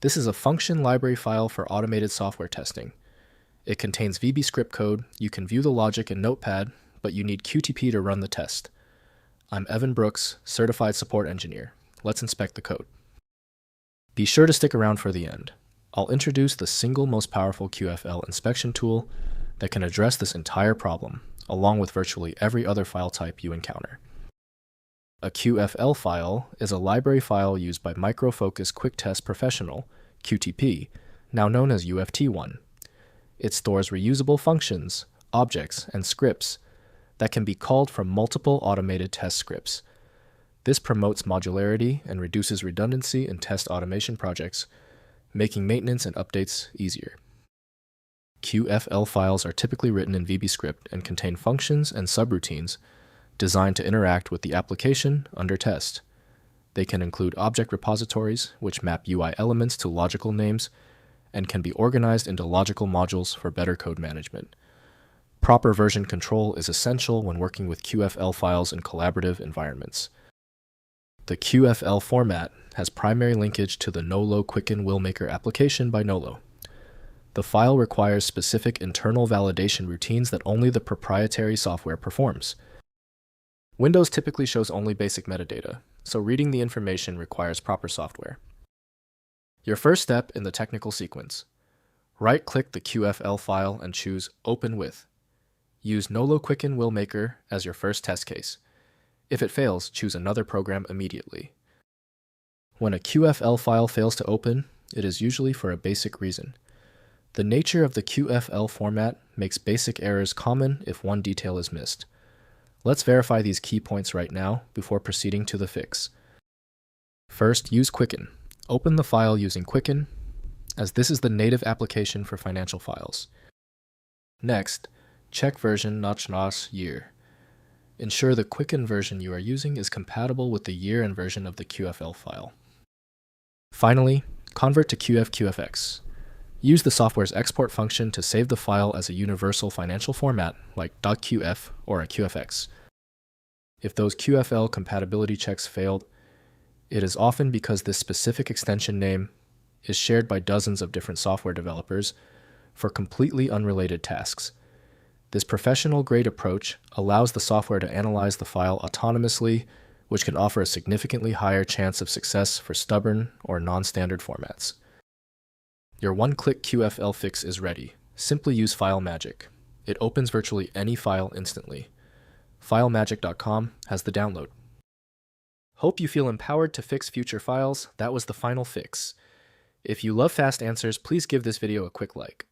This is a function library file for automated software testing. It contains VBScript code. You can view the logic in Notepad, but you need QTP to run the test. I'm Evan Brooks, Certified Support Engineer. Let's inspect the code. Be sure to stick around for the end. I'll introduce the single most powerful QFL inspection tool that can address this entire problem, along with virtually every other file type you encounter. A QFL file is a library file used by Micro Focus Quick Test Professional, QTP, now known as UFT1. It stores reusable functions, objects, and scripts that can be called from multiple automated test scripts. This promotes modularity and reduces redundancy in test automation projects, making maintenance and updates easier. QFL files are typically written in VBScript and contain functions and subroutines designed to interact with the application under test. They can include object repositories, which map UI elements to logical names, and can be organized into logical modules for better code management. Proper version control is essential when working with QFL files in collaborative environments. The QFL format has primary linkage to the Nolo Quicken Willmaker application by Nolo. The file requires specific internal validation routines that only the proprietary software performs. Windows typically shows only basic metadata, so reading the information requires proper software. Your first step in the technical sequence. Right-click the QFL file and choose Open With. Use Nolo Quicken Willmaker as your first test case. If it fails, choose another program immediately. When a QFL file fails to open, it is usually for a basic reason. The nature of the QFL format makes basic errors common if one detail is missed. Let's verify these key points right now before proceeding to the fix. First, use Quicken. Open the file using Quicken, as this is the native application for financial files. Next, check version year. Ensure the Quicken version you are using is compatible with the year and version of the QFL file. Finally, convert to QFX. Use the software's export function to save the file as a universal financial format like .qf or a QFX. If those QFL compatibility checks failed, it is often because this specific extension name is shared by dozens of different software developers for completely unrelated tasks. This professional-grade approach allows the software to analyze the file autonomously, which can offer a significantly higher chance of success for stubborn or non-standard formats. Your one-click QFL fix is ready. Simply use FileMagick. It opens virtually any file instantly. FileMagick.com has the download. Hope you feel empowered to fix future files. That was the final fix. If you love fast answers, please give this video a quick like.